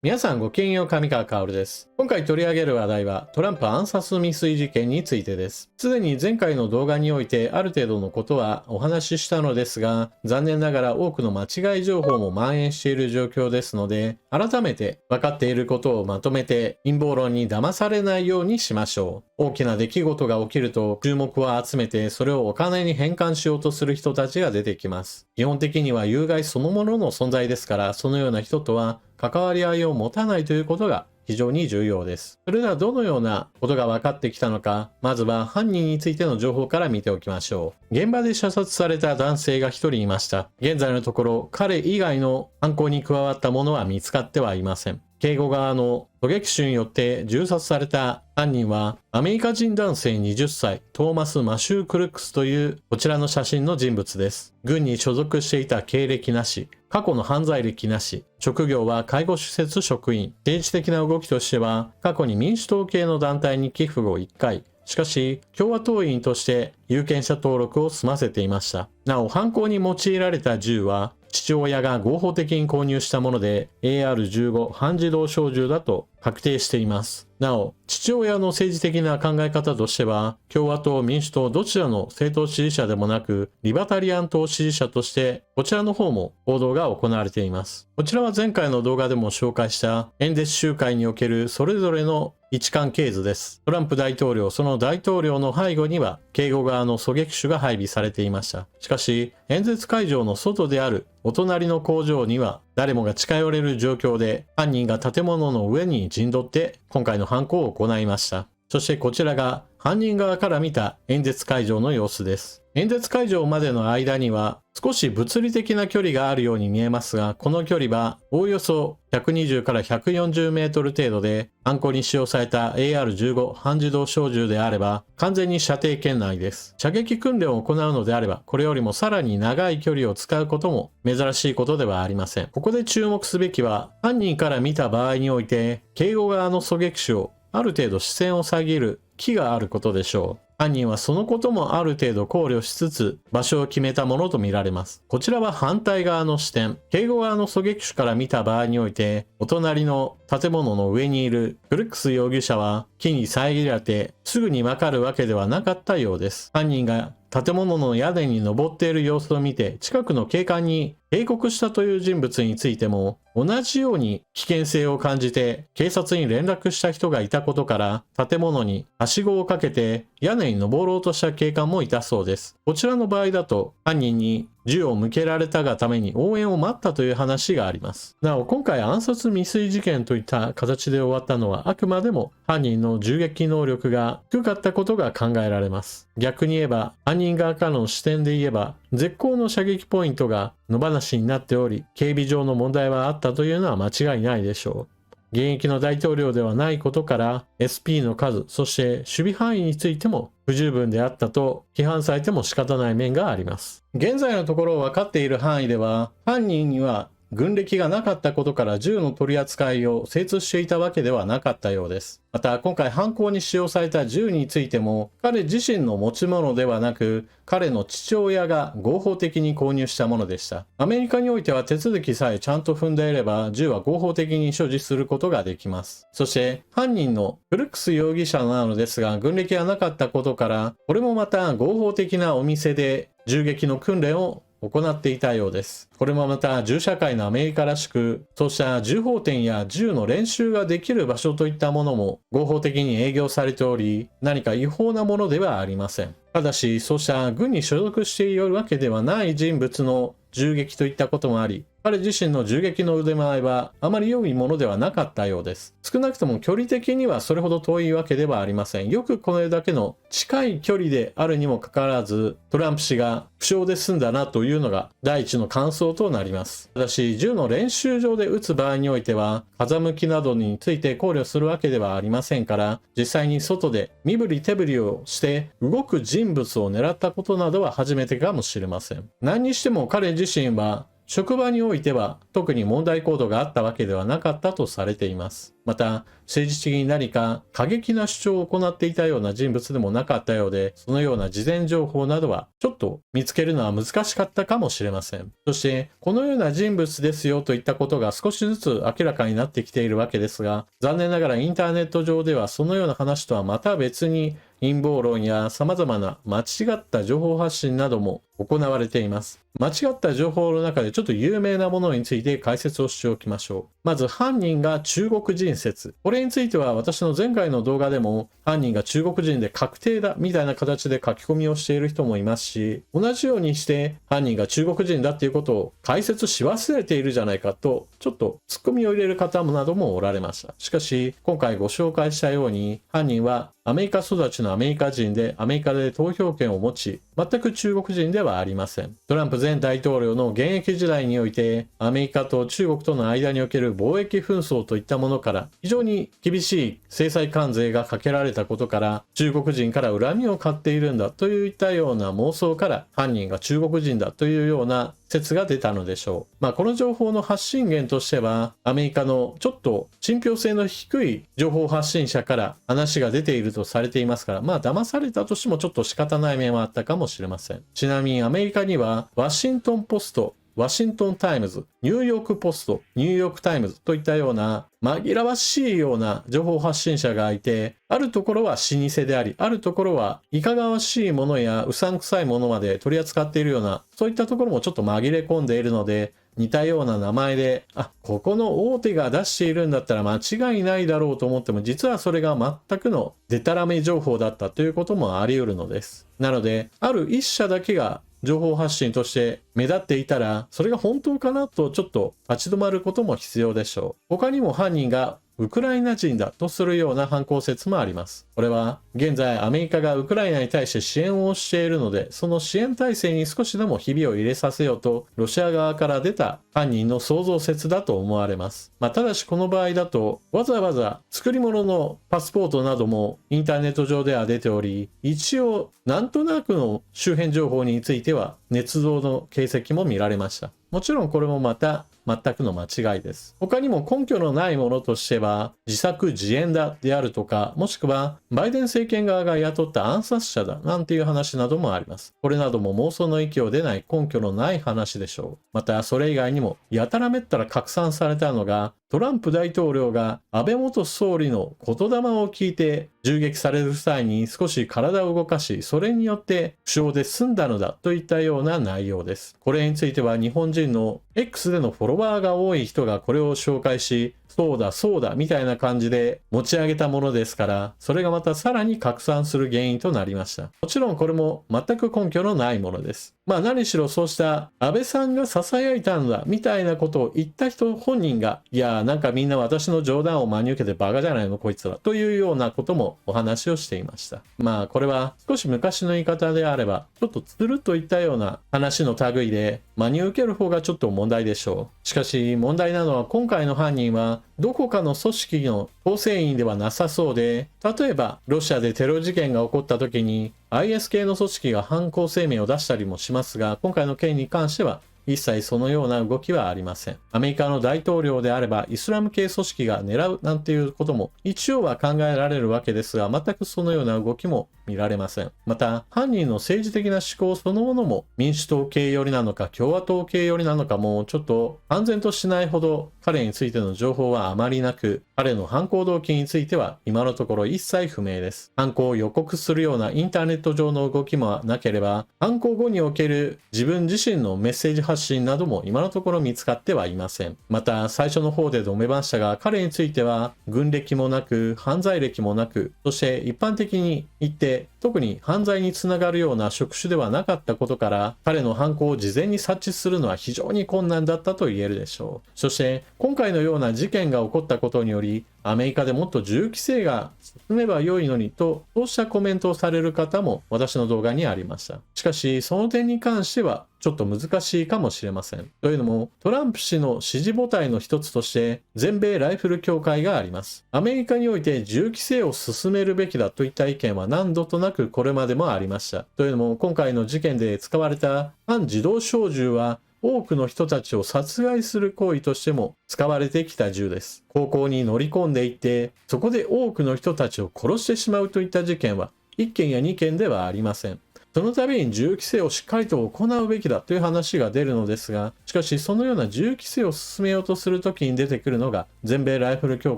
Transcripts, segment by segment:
皆さんごきげんよう、上川薫です。今回取り上げる話題はトランプ暗殺未遂事件についてです。すでに前回の動画においてある程度のことはお話ししたのですが、残念ながら多くの間違い情報も蔓延している状況ですので、改めて分かっていることをまとめて陰謀論に騙されないようにしましょう。大きな出来事が起きると注目を集めてそれをお金に変換しようとする人たちが出てきます。基本的には有害そのものの存在ですから、そのような人とは関わり合いを持たないということが非常に重要です。それではどのようなことが分かってきたのか、まずは犯人についての情報から見ておきましょう。現場で射殺された男性が一人いました。現在のところ彼以外の犯行に加わった者は見つかってはいません。警護側の狙撃手によって銃殺された犯人はアメリカ人男性20歳トーマス・マシュー・クルックスというこちらの写真の人物です。軍に所属していた経歴なし、過去の犯罪歴なし、職業は介護施設職員、政治的な動きとしては過去に民主党系の団体に寄付を1回、しかし共和党員として有権者登録を済ませていました。なお犯行に用いられた銃は父親が合法的に購入したもので AR-15 半自動小銃だと確定しています。なお父親の政治的な考え方としては共和党民主党どちらの政党支持者でもなくリバタリアン党支持者としてこちらの方も報道が行われています。こちらは前回の動画でも紹介した演説集会におけるそれぞれの位置関係図です。トランプ大統領、その大統領の背後には警護側の狙撃手が配備されていました。しかし演説会場の外であるお隣の工場には誰もが近寄れる状況で犯人が建物の上に陣取って今回の犯行を行いました。そしてこちらが犯人側から見た演説会場の様子です。演説会場までの間には少し物理的な距離があるように見えますが、この距離はおおよそ120から140メートル程度で、犯行に使用された AR-15 半自動小銃であれば完全に射程圏内です。射撃訓練を行うのであれば、これよりもさらに長い距離を使うことも珍しいことではありません。ここで注目すべきは、犯人から見た場合において、警護側の狙撃手をある程度視線を遮る気があることでしょう。犯人はそのこともある程度考慮しつつ場所を決めたものとみられます。こちらは反対側の視点。警護側の狙撃手から見た場合において、お隣の建物の上にいるクルックス容疑者は木に遮られてすぐにわかるわけではなかったようです。犯人が建物の屋根に登っている様子を見て近くの警官に警告したという人物についても同じように危険性を感じて警察に連絡した人がいたことから建物にはしごをかけて屋根に登ろうとした警官もいたそうです。こちらの場合だと犯人に銃を向けられたがために応援を待ったという話があります。なお今回暗殺未遂事件といった形で終わったのはあくまでも犯人の銃撃能力が低かったことが考えられます。逆に言えば犯人側からの視点で言えば絶好の射撃ポイントが野放しになっており警備上の問題はあったというのは間違いないでしょう。現役の大統領ではないことから SP の数、そして守備範囲についても不十分であったと批判されても仕方ない面があります。現在のところ分かっている範囲では犯人には軍歴がなかったことから銃の取り扱いを精通していたわけではなかったようです。また今回犯行に使用された銃についても彼自身の持ち物ではなく彼の父親が合法的に購入したものでした。アメリカにおいては手続きさえちゃんと踏んでいれば銃は合法的に所持することができます。そして犯人のクルックス容疑者なのですが軍歴がなかったことからこれもまた合法的なお店で銃撃の訓練を行っていたようです。これもまた銃社会のアメリカらしく、そうした銃砲店や銃の練習ができる場所といったものも合法的に営業されており、何か違法なものではありません。ただし、そうした軍に所属しているわけではない人物の銃撃といったこともあり、彼自身の銃撃の腕前はあまり良いものではなかったようです。少なくとも距離的にはそれほど遠いわけではありません。よくこれだけの近い距離であるにもかかわらず、トランプ氏が負傷で済んだなというのが第一の感想となります。ただし、銃の練習場で撃つ場合においては、風向きなどについて考慮するわけではありませんから、実際に外で身振り手振りをして動く人物を狙ったことなどは初めてかもしれません。何にしても彼自身は職場においては特に問題行動があったわけではなかったとされています。また、政治的に何か過激な主張を行っていたような人物でもなかったようで、そのような事前情報などはちょっと見つけるのは難しかったかもしれません。そして、このような人物ですよといったことが少しずつ明らかになってきているわけですが、残念ながらインターネット上ではそのような話とはまた別に陰謀論や様々な間違った情報発信なども行われています。間違った情報の中でちょっと有名なものについて解説をしておきましょう。まず犯人が中国人説。これについては私の前回の動画でも犯人が中国人で確定だみたいな形で書き込みをしている人もいますし、同じようにして犯人が中国人だっていうことを解説し忘れているじゃないかとちょっとツッコミを入れる方などもおられました。しかし今回ご紹介したように犯人はアメリカ育ちのアメリカ人でアメリカで投票権を持ち、全く中国人ではありません。トランプ前大統領の現役時代において、アメリカと中国との間における貿易紛争といったものから、非常に厳しい制裁関税がかけられたことから、中国人から恨みを買っているんだといったような妄想から、犯人が中国人だというような説が出たのでしょう。この情報の発信源としては、アメリカのちょっと信憑性の低い情報発信者から話が出ているとされていますから、騙されたとしてもちょっと仕方ない面はあったかもしれません。ちなみにアメリカにはワシントンポスト、ワシントンタイムズ、ニューヨークポスト、ニューヨークタイムズといったような紛らわしいような情報発信者がいて、あるところは老舗であり、あるところはいかがわしいものやうさんくさいものまで取り扱っているような、そういったところもちょっと紛れ込んでいるので、似たような名前で、ここの大手が出しているんだったら間違いないだろうと思っても、実はそれが全くのデタラメ情報だったということもあり得るのです。なので、ある一社だけが情報発信として目立っていたら、それが本当かなとちょっと立ち止まることも必要でしょう。他にも犯人がウクライナ人だとするような犯行説もあります。これは現在アメリカがウクライナに対して支援をしているので、その支援体制に少しでもひびを入れさせようとロシア側から出た犯人の創造説だと思われます。ただしこの場合だとわざわざ作り物のパスポートなどもインターネット上では出ており、一応なんとなくの周辺情報については捏造の形跡も見られました。もちろんこれもまた全くの間違いです。他にも根拠のないものとしては、自作自演だであるとか、もしくはバイデン政権側が雇った暗殺者だなんていう話などもあります。これなども妄想の域を出ない根拠のない話でしょう。またそれ以外にも、やたらめったら拡散されたのが、トランプ大統領が安倍元総理の言霊を聞いて銃撃される際に少し体を動かし、それによって負傷で済んだのだといったような内容です。これについては日本人の X でのフォロワーが多い人がこれを紹介し、そうだそうだみたいな感じで持ち上げたものですから、それがまたさらに拡散する原因となりました。もちろんこれも全く根拠のないものです。何しろそうした安倍さんが囁いたんだみたいなことを言った人本人が、いやなんかみんな私の冗談を真に受けてバカじゃないのこいつらというようなこともお話をしていました。これは少し昔の言い方であればちょっとつるっといったような話の類で真に受ける方がちょっと問題でしょう。しかし問題なのは今回の犯人はどこかの組織の構成員ではなさそうで、例えばロシアでテロ事件が起こった時に IS 系の組織が犯行声明を出したりもしますが、今回の件に関しては一切そのような動きはありません。アメリカの大統領であればイスラム系組織が狙うなんていうことも一応は考えられるわけですが、全くそのような動きも見られません。また犯人の政治的な思考そのものも民主党系寄りなのか共和党系寄りなのかもちょっと安全としないほど彼についての情報はあまりなく、彼の犯行動機については今のところ一切不明です。犯行を予告するようなインターネット上の動きもなければ、犯行後における自分自身のメッセージ発信なども今のところ見つかってはいません。また最初の方で述べましたが、彼については軍歴もなく犯罪歴もなく、そして一般的に言って特に犯罪につながるような職種ではなかったことから、彼の犯行を事前に察知するのは非常に困難だったと言えるでしょう。そして今回のような事件が起こったことにより、アメリカでもっと銃規制が進めば良いのにと、そうしたコメントをされる方も私の動画にありました。しかしその点に関してはちょっと難しいかもしれません。というのも、トランプ氏の支持母体の一つとして全米ライフル協会があります。アメリカにおいて銃規制を進めるべきだといった意見は何度となくこれまでもありました。というのも、今回の事件で使われた反自動小銃は多くの人たちを殺害する行為としても使われてきた銃です。高校に乗り込んでいって、そこで多くの人たちを殺してしまうといった事件は1件や2件ではありません。その度に銃規制をしっかりと行うべきだという話が出るのですが、しかしそのような銃規制を進めようとするときに出てくるのが全米ライフル協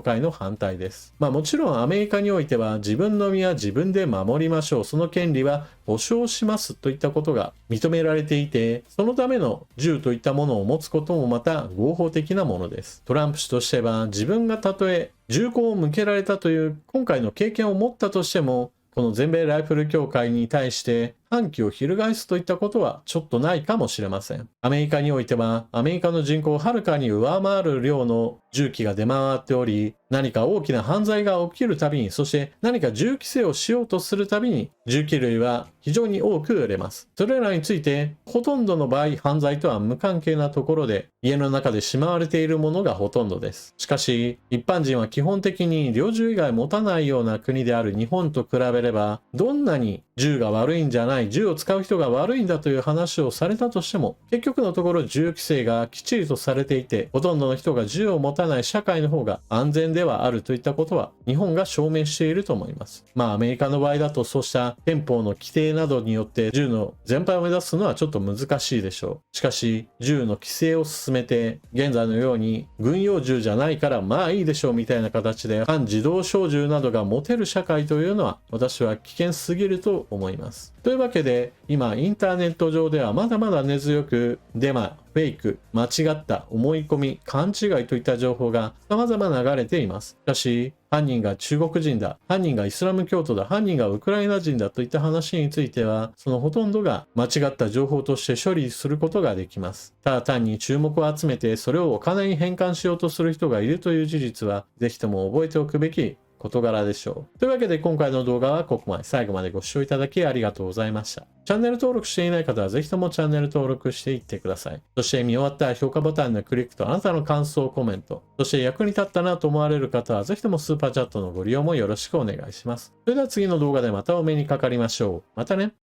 会の反対です。もちろんアメリカにおいては自分の身は自分で守りましょう、その権利は保障しますといったことが認められていて、そのための銃といったものを持つこともまた合法的なものです。トランプ氏としては自分がたとえ銃口を向けられたという今回の経験を持ったとしても、この全米ライフル協会に対して反旗を翻すといったことはちょっとないかもしれません。アメリカにおいてはアメリカの人口をはるかに上回る量の銃器が出回っており、何か大きな犯罪が起きるたびに、そして何か銃規制をしようとするたびに銃器類は非常に多く売れます。それらについてほとんどの場合犯罪とは無関係なところで家の中でしまわれているものがほとんどです。しかし一般人は基本的に猟銃以外持たないような国である日本と比べれば、どんなに銃が悪いんじゃない、銃を使う人が悪いんだという話をされたとしても、結局のところ銃規制がきっちりとされていて、ほとんどの人が銃を持たない社会の方が安全ではあるといったことは日本が証明していると思います。アメリカの場合だとそうした憲法の規定などによって銃の全廃を目指すのはちょっと難しいでしょう。しかし銃の規制を進めて、現在のように軍用銃じゃないからまあいいでしょうみたいな形で半自動小銃などが持てる社会というのは私は危険すぎると思います。というわけで今インターネット上ではまだまだ根強くデマ、フェイク、間違った思い込み、勘違いといった情報が様々流れています。しかし犯人が中国人だ、犯人がイスラム教徒だ、犯人がウクライナ人だといった話については、そのほとんどが間違った情報として処理することができます。ただ単に注目を集めてそれをお金に変換しようとする人がいるという事実は、ぜひとも覚えておくべき事柄でしょう。というわけで今回の動画はここまで。最後までご視聴いただきありがとうございました。チャンネル登録していない方はぜひともチャンネル登録していってください。そして見終わったら評価ボタンのクリックとあなたの感想、コメント、そして役に立ったなと思われる方はぜひともスーパーチャットのご利用もよろしくお願いします。それでは次の動画でまたお目にかかりましょう。またね。